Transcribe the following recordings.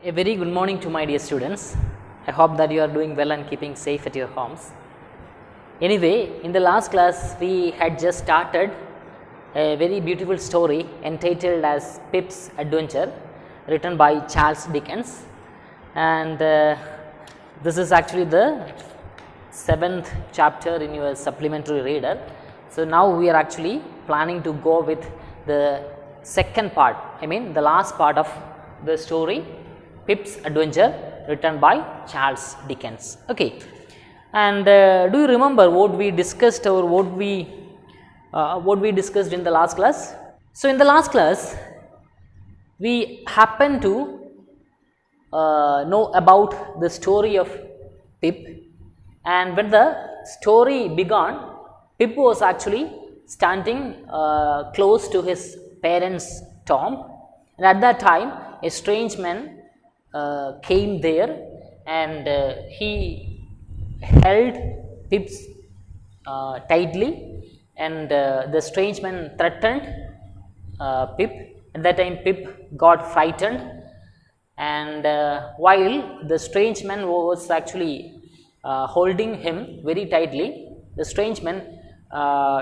A very good morning to my dear students. I hope that you are doing well and keeping safe at your homes. Anyway, in the last class we had just started a very beautiful story entitled as Pip's Adventure, written by Charles Dickens, and this is actually the 7th chapter in your supplementary reader. So now we are actually planning to go with the second part, the last part of the story, Pip's Adventure, written by Charles Dickens. Okay, and do you remember what we discussed or what we discussed in the last class? So in the last class, we happened to know about the story of Pip, and when the story began, Pip was actually standing close to his parents' tomb, and at that time a strange man came there, and he held Pip's tightly, and the strange man threatened Pip. At that time Pip got frightened, and while the strange man was actually holding him very tightly, the strange man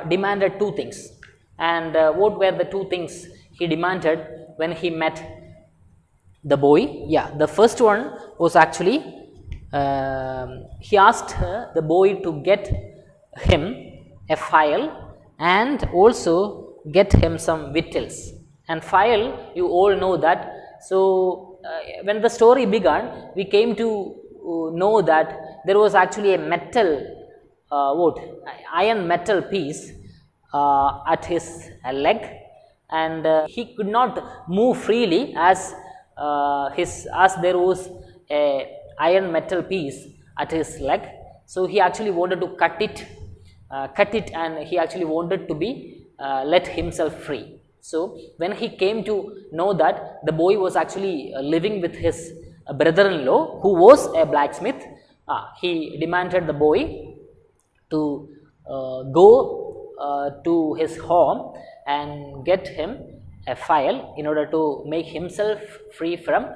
demanded two things. And what were the two things he demanded when he met the boy? Yeah, the first one was actually he asked the boy to get him a file and also get him some victuals. And file, you all know that. So when the story began, we came to know that there was actually a metal iron metal piece at his leg, and he could not move freely as there was a iron metal piece at his leg. So he actually wanted to cut it, and he actually wanted to be let himself free. So when he came to know that the boy was actually living with his brother-in-law, who was a blacksmith, he demanded the boy to go to his home and get him a file in order to make himself free from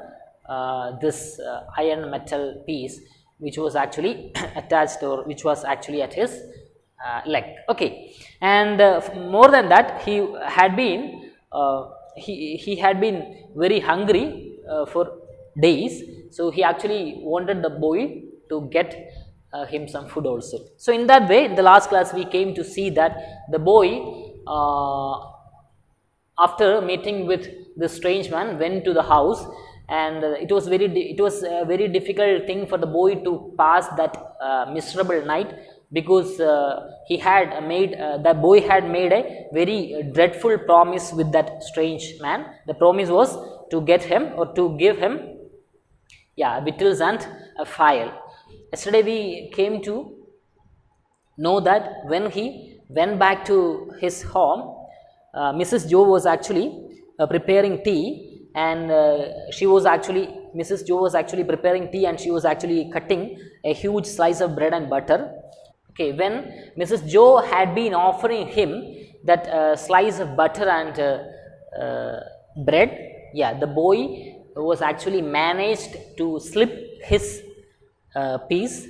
this iron metal piece, which was actually attached, or which was actually at his leg. Okay, and more than that, he had been very hungry for days, so he actually wanted the boy to get him some food also. So in that way, in the last class we came to see that the boy, after meeting with the strange man, went to the house, and it was a very difficult thing for the boy to pass that miserable night, because the boy had made a very dreadful promise with that strange man. The promise was to get him, or to give him, victuals and a file. Yesterday we came to know that when he went back to his home, Mrs. Joe was actually preparing tea, and Mrs. Joe was actually preparing tea, and she was actually cutting a huge slice of bread and butter. Okay, when Mrs. Joe had been offering him that slice of butter and bread, the boy was actually managed to slip his piece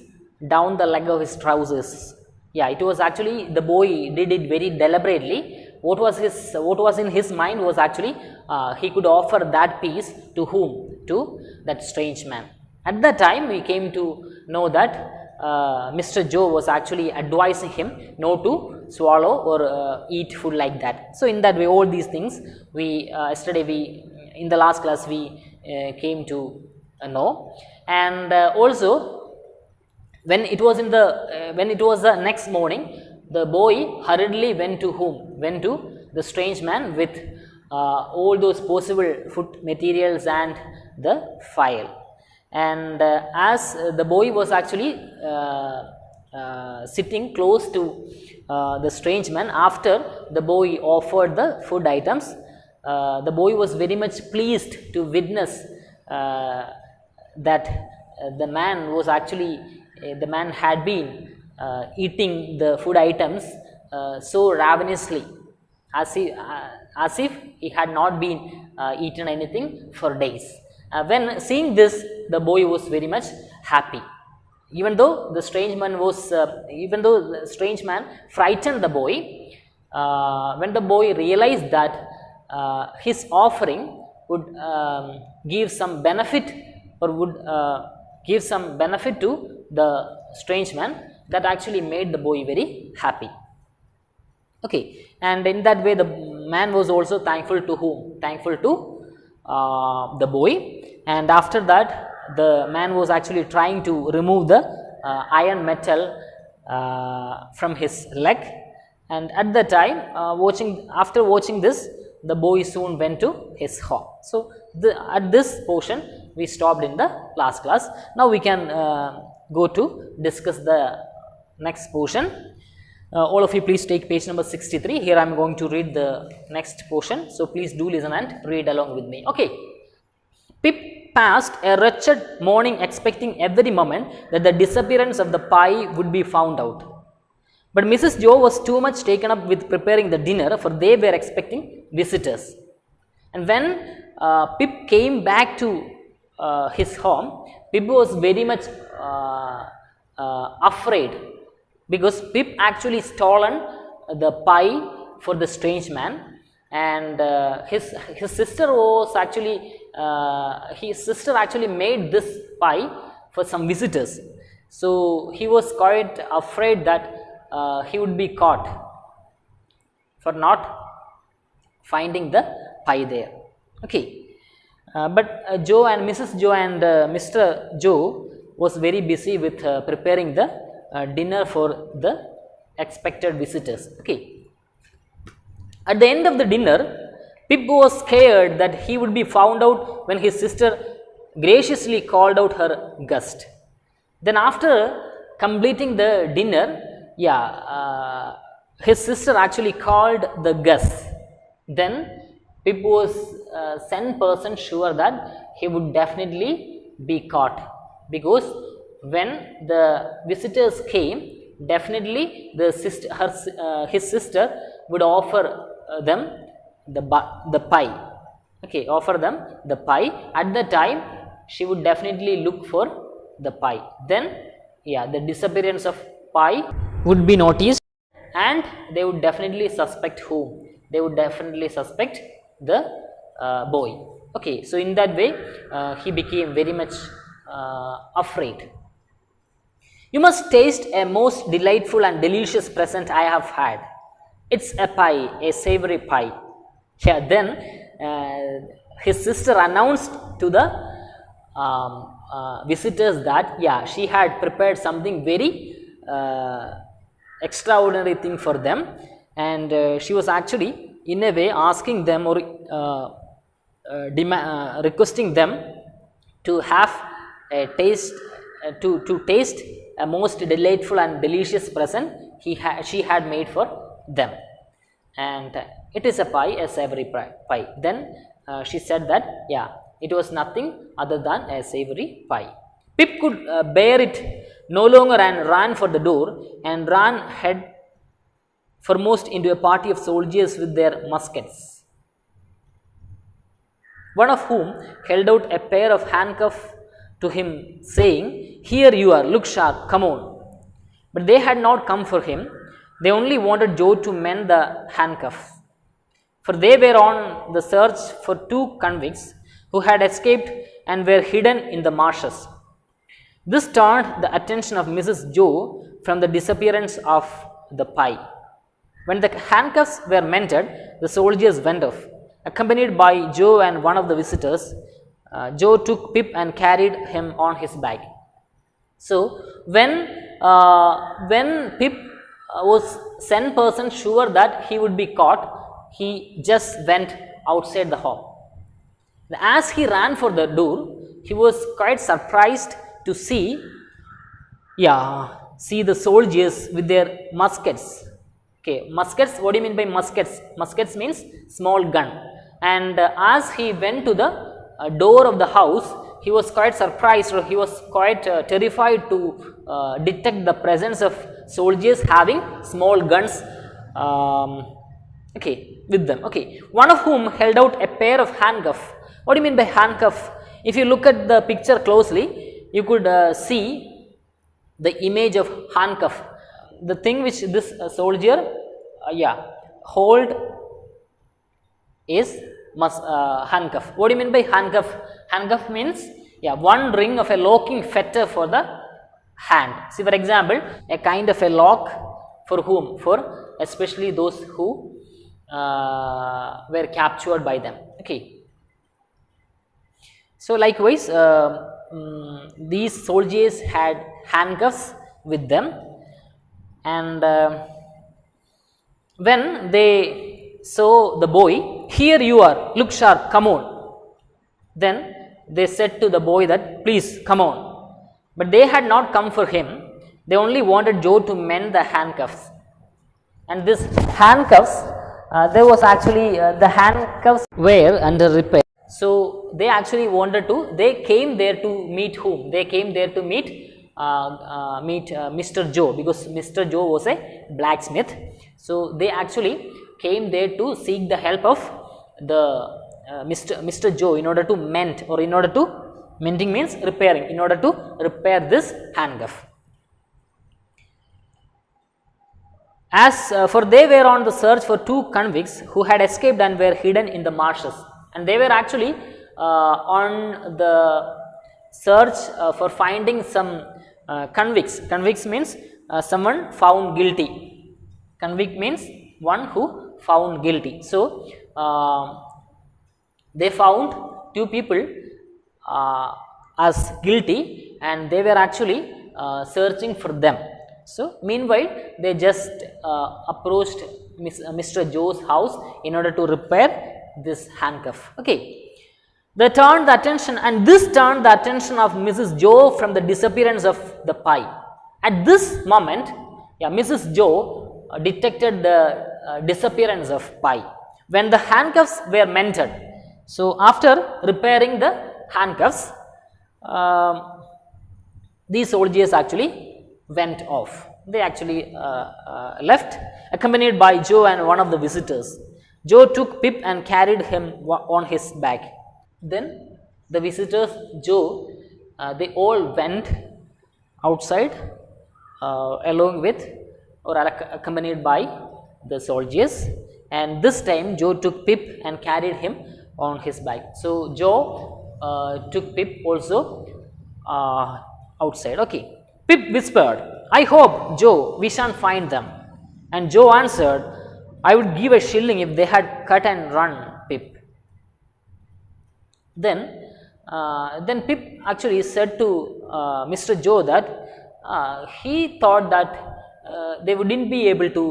down the leg of his trousers. It was actually, the boy did it very deliberately. What was in his mind was actually he could offer that piece to whom? To that strange man. At that time we came to know that Mr. Joe was actually advising him not to swallow or eat food like that. So in that way, all these things in the last class we came to know. And also, when it was the next morning, the boy hurriedly went to whom? Went to the strange man with all those possible food materials and the file. And as the boy was actually sitting close to the strange man, after the boy offered the food items, the boy was very much pleased to witness that the man had been eating the food items so ravenously, as if he had not been eaten anything for days. When seeing this, the boy was very much happy. Even though the strange man frightened the boy, when the boy realized that his offering would give some benefit, or would give some benefit to the strange man, that actually made the boy very happy. Okay, and in that way the man was also thankful to whom? Thankful to the boy. And after that, the man was actually trying to remove the iron metal from his leg, and at the time, after watching this, the boy soon went to his home. So at this portion we stopped in the last class. Now we can go to discuss the next portion. All of you please take page number 63. Here I am going to read the next portion. So please do listen and read along with me. Okay. Pip passed a wretched morning expecting every moment that the disappearance of the pie would be found out. But Mrs. Joe was too much taken up with preparing the dinner, for they were expecting visitors. And when Pip came back to his home, Pip was very much afraid, because Pip actually stolen the pie for the strange man, and his sister was actually made this pie for some visitors. So he was quite afraid that he would be caught for not finding the pie there. Okay, but Joe and Mrs. Joe and Mr. Joe was very busy with preparing the dinner for the expected visitors. Okay. At the end of the dinner, Pip was scared that he would be found out when his sister graciously called out her guest. Then after completing the dinner, his sister actually called the guest. Then Pip was 100% sure that he would definitely be caught, because when the visitors came, definitely his sister would offer them the pie. Okay, offer them the pie. At the time, she would definitely look for the pie. Then, the disappearance of pie would be noticed, and they would definitely suspect whom? They would definitely suspect the boy. Okay, so in that way, he became very much afraid. You must taste a most delightful and delicious present I have had. It's a pie, a savory pie. Then his sister announced to the visitors that she had prepared something very extraordinary thing for them, and she was actually in a way asking them, or requesting them to have a taste, to taste a most delightful and delicious present she had made for them, and it is a pie, a savory pie. Then she said that it was nothing other than a savory pie. Pip could bear it no longer and ran for the door, and ran head foremost into a party of soldiers with their muskets, one of whom held out a pair of handcuffs to him, saying, "Here you are, look sharp, come on." But they had not come for him. They only wanted Joe to mend the handcuffs, for they were on the search for two convicts who had escaped and were hidden in the marshes. This turned the attention of Mrs. Joe from the disappearance of the pie. When the handcuffs were mended, the soldiers went off, accompanied by Joe and one of the visitors. Joe took Pip and carried him on his back. So when Pip was 100% sure that he would be caught, he just went outside the home. As he ran for the door, he was quite surprised to see the soldiers with their muskets. Okay, muskets, what do you mean by muskets? Muskets means small gun. And as he went to the door of the house, he was quite surprised, or he was quite terrified to detect the presence of soldiers having small guns with them. Okay, one of whom held out a pair of handcuffs. What do you mean by handcuff? If you look at the picture closely, you could see the image of handcuff, the thing which this soldier hold is handcuff. What do you mean by handcuff? Handcuff means one ring of a locking fetter for the hand. See, for example, a kind of a lock for whom? For especially those who were captured by them. Okay. So likewise, these soldiers had handcuffs with them, and when they saw the boy, "Here you are, look sharp, come on." Then they said to the boy that, "Please come on." But they had not come for him, they only wanted Joe to mend the handcuffs. And this handcuffs, there was actually the handcuffs were under repair. So they actually wanted to, they came there to meet whom? They came there to meet Mr. Joe, because Mr. Joe was a blacksmith. So they actually came there to seek the help of the Mr. Joe in order to mend, or in order to, mending means repairing, in order to repair this handcuff. As for they were on the search for two convicts who had escaped and were hidden in the marshes, and they were actually on the search for finding some convicts. Convicts means someone found guilty. Convict means one who found guilty. So they found two people as guilty, and they were actually searching for them. So meanwhile, they just approached Mr. Joe's house in order to repair this handcuff. Okay, they turned the attention, and this turned the attention of Mrs. Joe from the disappearance of the pie. At this moment, Mrs. Joe detected the disappearance of pie when the handcuffs were mended. So after repairing the handcuffs, these soldiers actually went off. They actually left, accompanied by Joe and one of the visitors. Joe took Pip and carried him on his back. Then the visitors, Joe, they all went outside along with, or accompanied by the soldiers, and this time Joe took Pip and carried him on his back. So Joe took Pip also outside. Okay. Pip whispered, "I hope, Joe, we shan't find them." And Joe answered, "I would give a shilling if they had cut and run, Pip." Then Pip actually said to Mr. Joe that he thought that they wouldn't be able to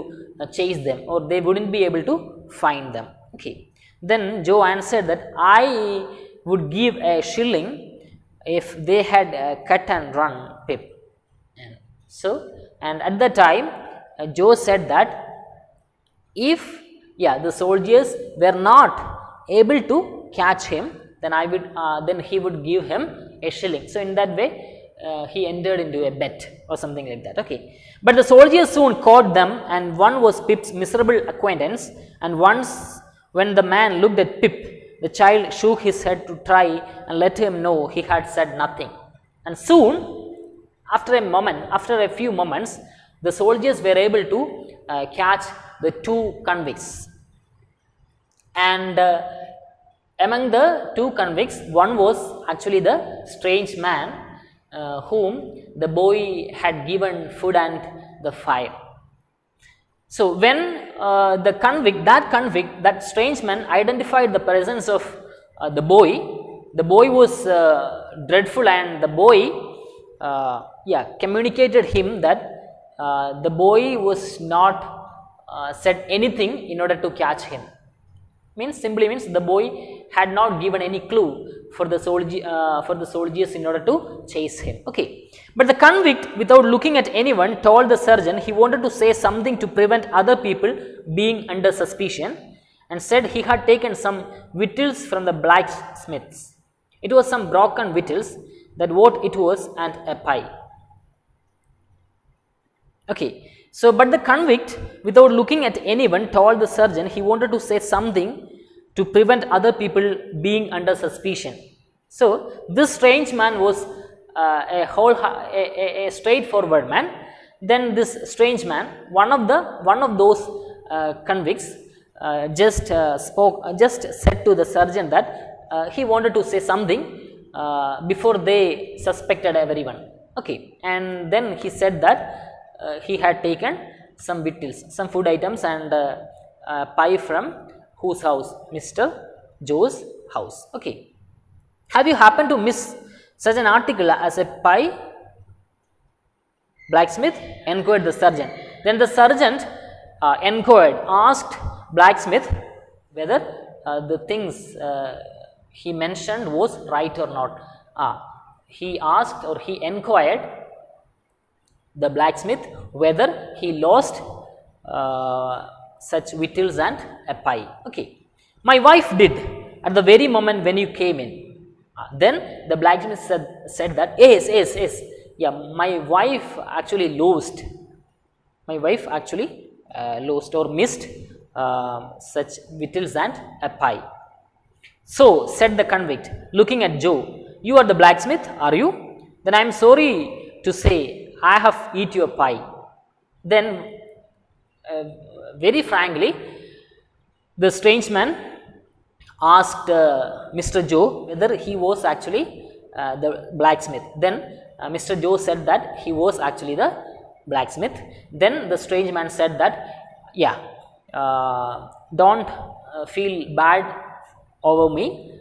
chase them, or they wouldn't be able to find them. Okay. Then Joe answered that, "I would give a shilling if they had cut and run, Pip." So, and at that time, Joe said that if the soldiers were not able to catch him, then then he would give him a shilling. So in that way, he entered into a bet or something like that. Okay, but the soldiers soon caught them, and one was Pip's miserable acquaintance. And once, when the man looked at Pip, the child shook his head to try and let him know he had said nothing. And soon, after a few moments, the soldiers were able to catch the two convicts. And among the two convicts, one was actually the strange man whom the boy had given food and the fire. So when that strange man identified the presence of the boy was dreadful, and the boy communicated him that the boy was not said anything in order to catch him. Simply means the boy had not given any clue for the soldiers in order to chase him. Okay, but the convict, without looking at anyone, told the surgeon he wanted to say something to prevent other people being under suspicion, and said he had taken some victuals from the blacksmiths. It was some broken victuals, that what it was, and a pie. Okay, so but the convict, without looking at anyone, told the surgeon he wanted to say something to prevent other people being under suspicion. So this strange man was a straightforward man. Then this strange man, one of those convicts, just said to the sergeant that he wanted to say something before they suspected everyone. Okay, and then he said that he had taken some victuals, some food items and pie from whose house? Mr. Joe's house. Okay. Have you happened to miss such an article as a pie? Blacksmith enquired the sergeant. Then the sergeant asked blacksmith whether the things he mentioned was right or not. He asked or he enquired the blacksmith whether he lost such victuals and a pie. Okay. My wife did at the very moment when you came in. Then the blacksmith said that yes, yeah, my wife actually lost. My wife actually lost or missed such victuals and a pie. So said the convict, looking at Joe, you are the blacksmith, are you? Then I am sorry to say I have eat your pie. Then very frankly, the strange man asked Mr. Joe whether he was actually the blacksmith. Then Mr. Joe said that he was actually the blacksmith. Then the strange man said that, yeah, don't feel bad over me,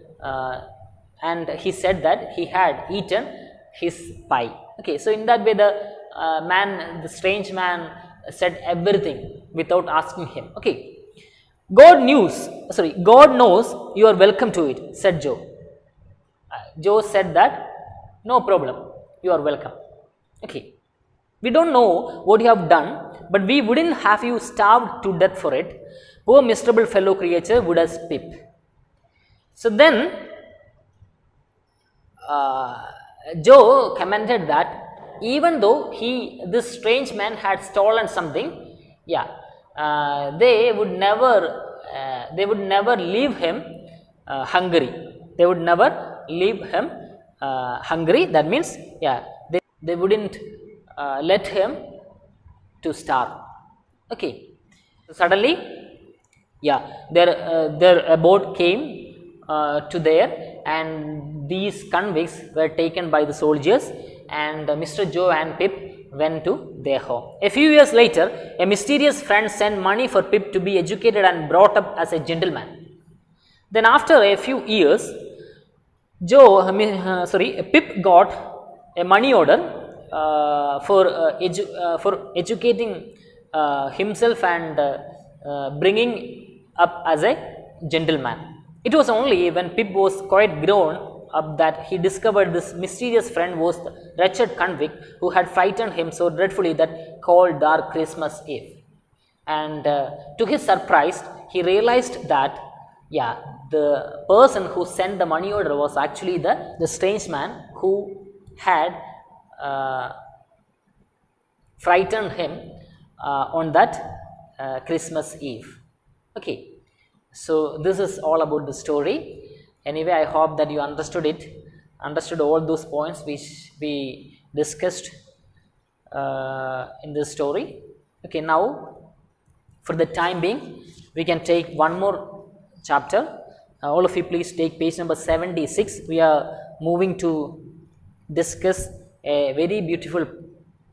and he said that he had eaten his pie. Okay, so in that way the strange man said everything without asking him. Okay. God knows you are welcome to it, said Joe. Joe said that, no problem, you are welcome. Okay. We don't know what you have done, but we wouldn't have you starved to death for it. Poor miserable fellow creature would have Pip. So then Joe commented that even though this strange man had stolen something, yeah, they would never leave him hungry. They would never leave him hungry. That means, yeah, they wouldn't let him to starve. Okay. So suddenly, yeah, their boat came to there, and these convicts were taken by the soldiers, and Mr. Joe and Pip went to their home. A few years later, a mysterious friend sent money for Pip to be educated and brought up as a gentleman. Then after a few years, Pip got a money order for educating himself and bringing up as a gentleman. It was only when Pip was quite grown up that he discovered this mysterious friend was the wretched convict who had frightened him so dreadfully that cold dark Christmas Eve. And to his surprise, he realized that, yeah, the person who sent the money order was actually the strange man who had frightened him on that Christmas Eve. Okay, so this is all about the story. Anyway, I hope that you understood all those points which we discussed in this story. Okay, now for the time being, we can take one more chapter. All of you please take page number 76. We are moving to discuss a very beautiful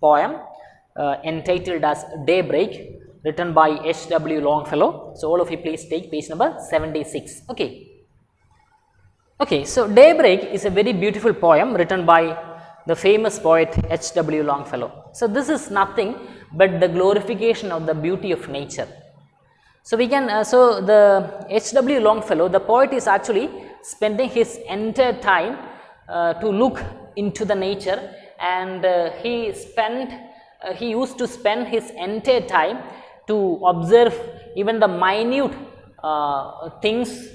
poem entitled as Daybreak, written by H.W. Longfellow. So all of you please take page number 76. Okay, so Daybreak is a very beautiful poem written by the famous poet H.W. Longfellow. So this is nothing but the glorification of the beauty of nature. So we can, the H.W. Longfellow, the poet, is actually spending his entire time to look into the nature, and he used to spend his entire time to observe even the minute things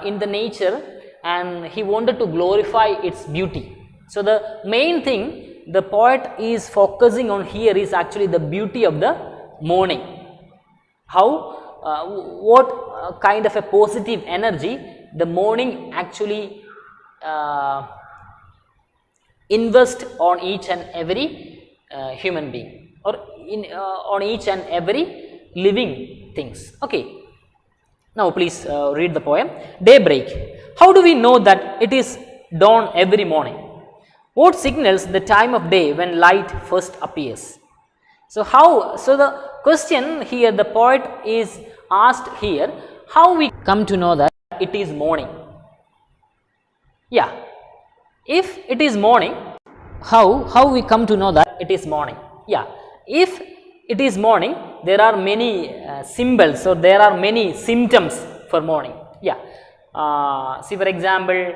in the nature, and he wanted to glorify its beauty. So the main thing the poet is focusing on here is actually the beauty of the morning. How, what kind of a positive energy the morning actually invest on each and every human being, or on each and every living things. Okay. Now please read the poem. Daybreak. How do we know that it is dawn every morning? What signals the time of day when light first appears? So the question here, the poet is asked here, how we come to know that it is morning? Yeah, if it is morning, how we come to know that it is morning? Yeah, if it is morning, there are many symbols, or there are many symptoms for morning. Yeah, see, for example,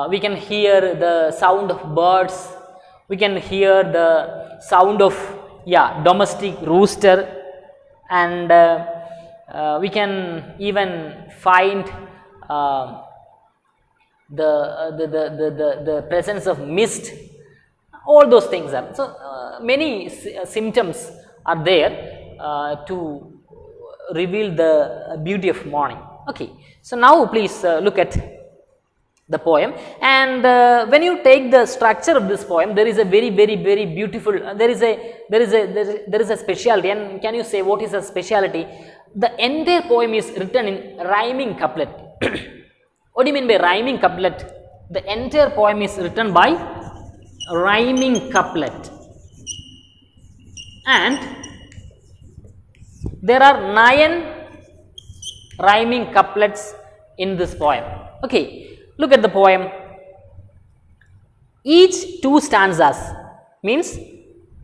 we can hear the sound of birds, we can hear the sound of domestic rooster, and we can even find the presence of mist. All those things are, so many symptoms are there to reveal the beauty of morning. Okay, so now please look at the poem, and when you take the structure of this poem, there is a very beautiful, there is a speciality. And can you say what is a speciality? The entire poem is written in rhyming couplet. What do you mean by rhyming couplet? The entire poem is written by rhyming couplet, and there are 9 rhyming couplets in this poem. Okay, look at the poem. Each 2 stanzas means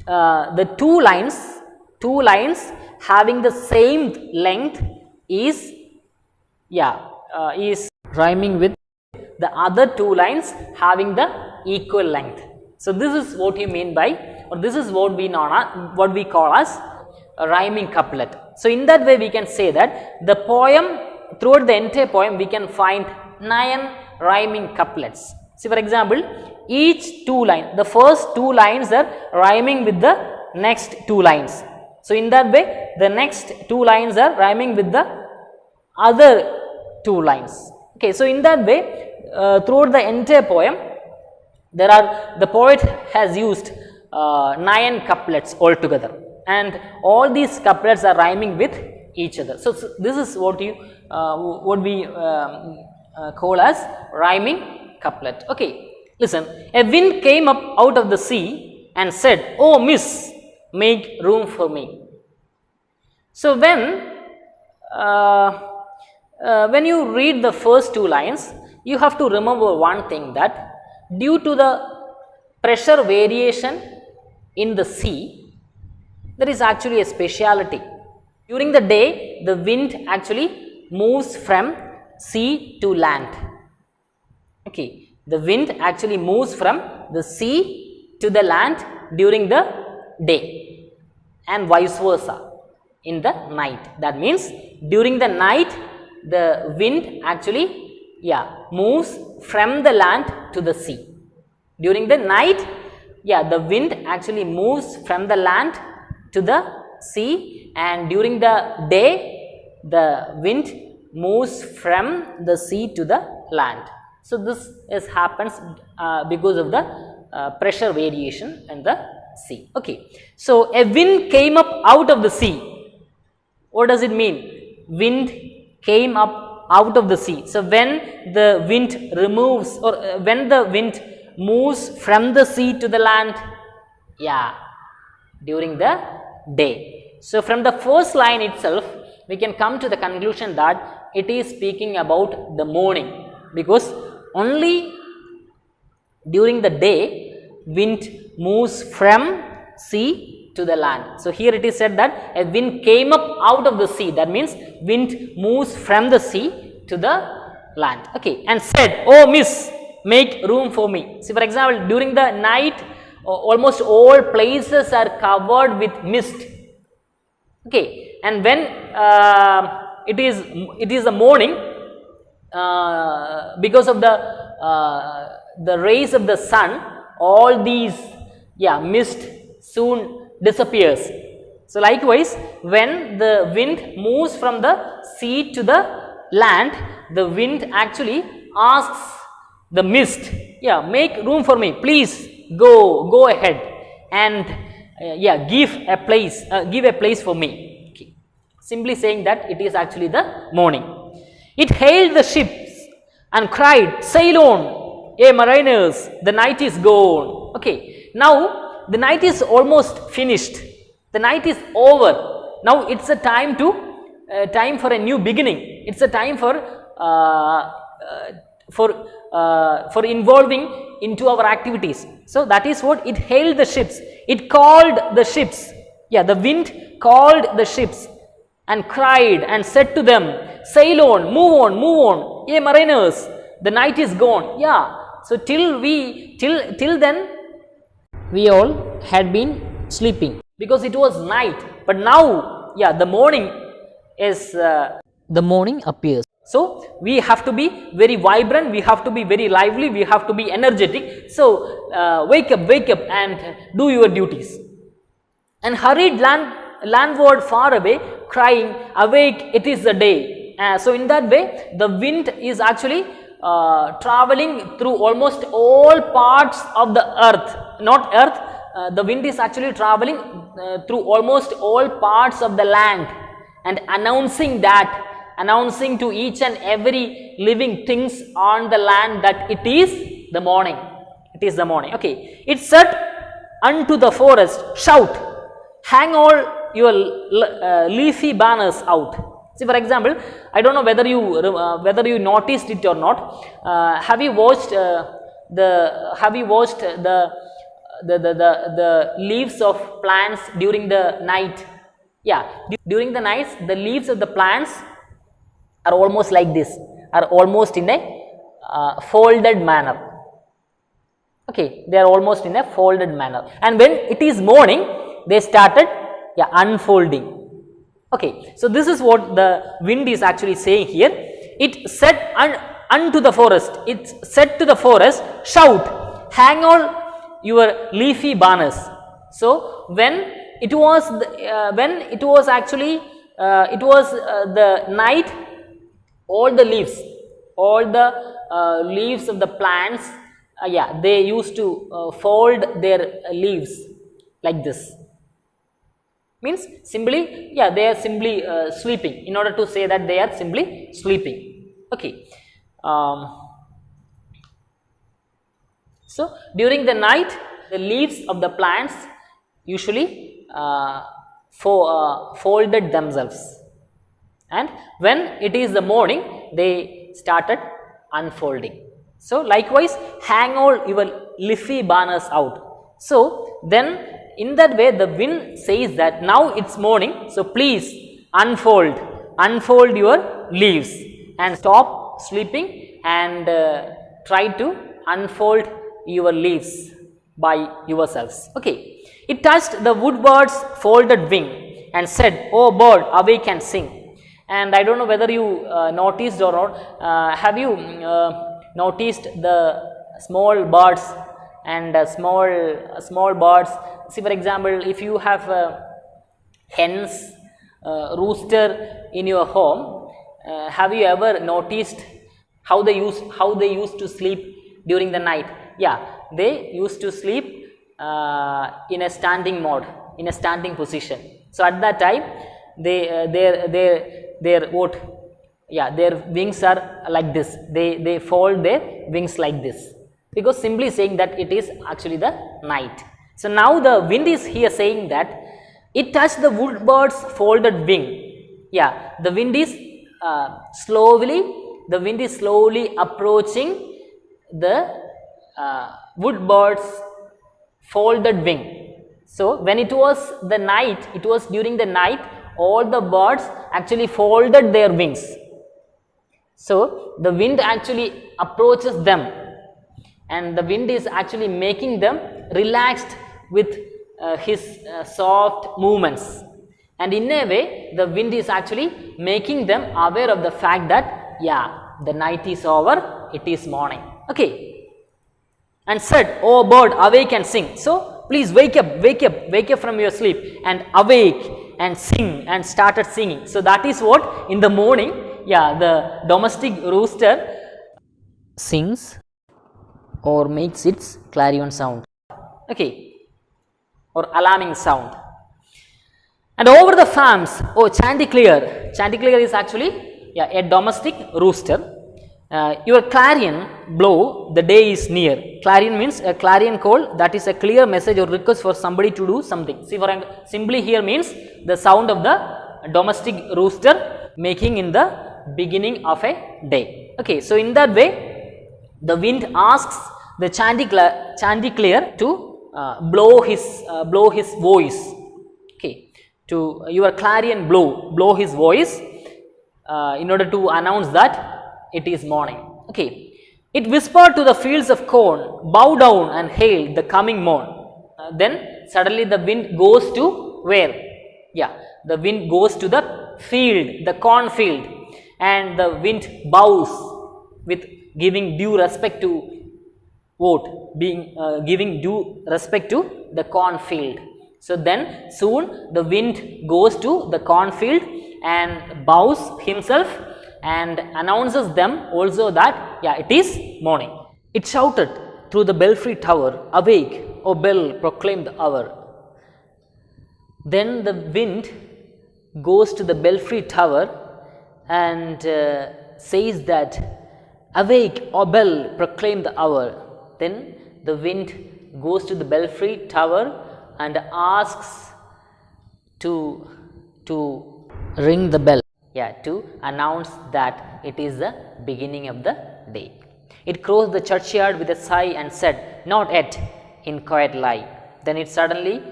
the two lines having the same length is rhyming with the other 2 lines having the equal length. So this is what you mean by, or this is what we call as a rhyming couplet. So in that way we can say that the poem, throughout the entire poem, we can find 9 rhyming couplets. See, for example, each 2 lines, the first 2 lines are rhyming with the next 2 lines. So in that way, the next 2 lines are rhyming with the other 2 lines. Okay, so in that way, throughout the entire poem, the poet has used 9 couplets altogether, and all these couplets are rhyming with each other. So this is what we call as rhyming couplet. Okay, listen. A wind came up out of the sea and said, "Oh miss, make room for me." So when you read the first 2 lines, you have to remember one thing, that due to the pressure variation in the sea, there is actually a speciality. During the day, the wind actually moves from sea to land. Okay, the wind actually moves from the sea to the land during the day, and vice versa in the night. That means during the night, the wind actually moves from the land to the sea. During the night, the wind actually moves from the land to the sea, and during the day, the wind moves from the sea to the land. So this happens because of the pressure variation in the sea. Okay, so a wind came up out of the sea. What does it mean? Wind came up out of the sea. So when the wind removes, or when the wind moves from the sea to the land, during the day. So from the first line itself, we can come to the conclusion that it is speaking about the morning, because only during the day wind moves from sea to the land. So here it is said that a wind came up out of the sea. That means wind moves from the sea to the land. Okay, and said, "Oh miss, make room for me." See, for example, during the night, almost all places are covered with mist. Okay, and when it is the morning, because of the rays of the sun, all these mist soon disappears. So likewise, when the wind moves from the sea to the land, the wind actually asks the mist, yeah, make room for me, please go ahead and yeah, give a place for me. Okay. Simply saying that it is actually the morning. It hailed the ships and cried, sail on, ye mariners, the night is gone. Okay, now the night is almost finished, the night is over. Now it's a time for a new beginning. It's a time for involving into our activities. So that is what it hailed the ships. It called the ships. Yeah, the wind called the ships and cried and said to them, sail on, move on, ye mariners, the night is gone. Yeah, so till then we all had been sleeping because it was night, but now, yeah, the morning appears. So we have to be very vibrant, we have to be very lively, we have to be energetic. So wake up and do your duties. And hurried landward far away, crying, awake, it is the day. So in that way, the wind is actually traveling through almost all parts of the earth, not earth, the wind is actually traveling through almost all parts of the land and announcing to each and every living things on the land that it is the morning. It is the morning. Okay. It said unto the forest, shout, hang all your leafy banners out. See, for example, I don't know whether you noticed it or not. Have you watched the leaves of plants during the night? Yeah, during the nights, the leaves of the plants are almost like this, are almost in a folded manner. Okay, they are almost in a folded manner. And when it is morning, they started unfolding. Okay, so this is what the wind is actually saying here. It said unto the forest, it said to the forest, shout, hang all your leafy banners. So when it was the night, all the leaves of the plants, they used to fold their leaves like this. Means simply, they are simply sleeping, in order to say that they are simply sleeping. Okay. So during the night, the leaves of the plants usually folded themselves, and when it is the morning, they started unfolding. So likewise, hang all your leafy banners out. So then, in that way, the wind says that now it's morning, so please unfold your leaves and stop sleeping and try to unfold your leaves by yourselves. Okay. It touched the woodbird's folded wing and said, oh bird, awake and sing. And I don't know whether you noticed or not, have you noticed the small birds and small birds? See, for example, if you have hens, rooster in your home, have you ever noticed how they used to sleep during the night? Yeah, they used to sleep in a standing mode, in a standing position. So at that time, their wings are like this. They fold their wings like this, because simply saying that it is actually the night. So now the wind is here saying that it touched the woodbird's folded wing. Yeah, the wind is slowly approaching the woodbird's folded wing. So when it was the night, it was during the night, all the birds actually folded their wings. So the wind actually approaches them, and the wind is actually making them relaxed with his soft movements, and in a way the wind is actually making them aware of the fact that the night is over, it is morning. Okay. And said, oh bird, awake and sing. So please wake up from your sleep and awake and sing, and started singing. So that is what in the morning, the domestic rooster sings or makes its clarion sound, okay, or alarming sound. And over the farms, chanticleer is actually a domestic rooster. Your clarion blow, the day is near. Clarion means a clarion call, that is a clear message or request for somebody to do something. See, for example, simply here means the sound of the domestic rooster making in the beginning of a day. Okay, so in that way, the wind asks the chanticleer to blow his voice. Okay, to your clarion blow his voice in order to announce that it is morning. Okay, it whispered to the fields of corn, bow down and hail the coming morn. Then suddenly the wind goes to where? Yeah, the wind goes to the field, the corn field, and the wind bows with giving due respect to giving due respect to the cornfield. So then soon the wind goes to the cornfield and bows himself and announces them also that it is morning. It shouted through the belfry tower, awake, O bell, proclaim the hour. Then the wind goes to the belfry tower and says that, awake, O bell, proclaim the hour. Then the wind goes to the belfry tower and asks to ring the bell, to announce that it is the beginning of the day. It crossed the churchyard with a sigh and said, not yet, in quiet lie. Then it suddenly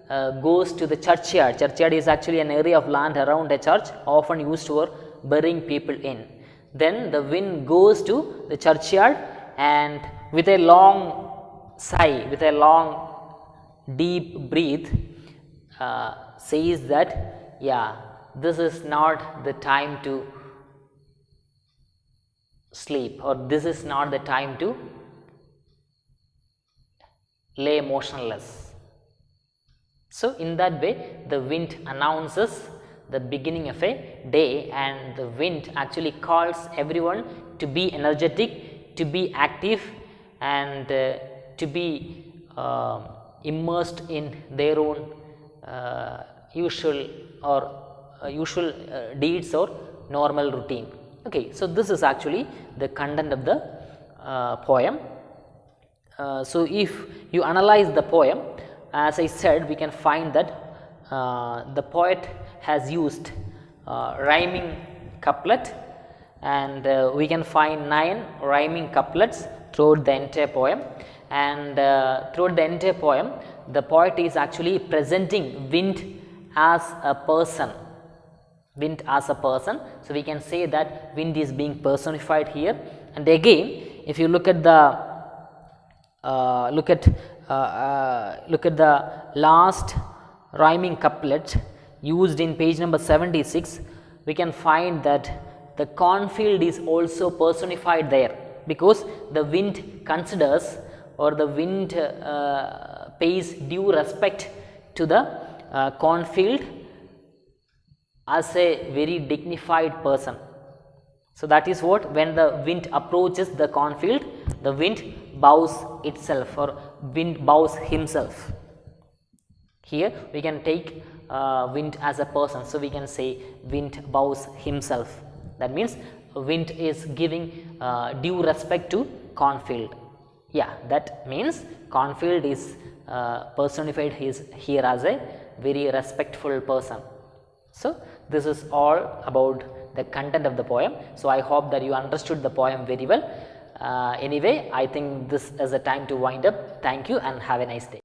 goes to the churchyard. Churchyard is actually an area of land around a church, often used for burying people in. Then the wind goes to the churchyard and with a long sigh, with a long deep breath, says that, this is not the time to sleep, or this is not the time to lay motionless. So in that way, the wind announces the beginning of a day, and the wind actually calls everyone to be energetic, to be active, and to be immersed in their own usual deeds or normal routine. Okay, so this is actually the content of the poem. So if you analyze the poem, as I said, we can find that the poet has used rhyming couplet, and we can find 9 rhyming couplets throughout the entire poem. And throughout the entire poem, the poet is actually presenting wind as a person. Wind as a person. So we can say that wind is being personified here. And again, if you look at the last rhyming couplet used in page number 76, we can find that the cornfield is also personified there, because the wind considers, or the wind pays due respect to the cornfield as a very dignified person. So that is what, when the wind approaches the cornfield, the wind bows itself, or wind bows himself. Here we can take wind as a person, so we can say wind bows himself. That means wind is giving due respect to cornfield. That means cornfield is personified here as a very respectful person. So this is all about the content of the poem. So I hope that you understood the poem very well. Anyway, I think this is a time to wind up. Thank you and have a nice day.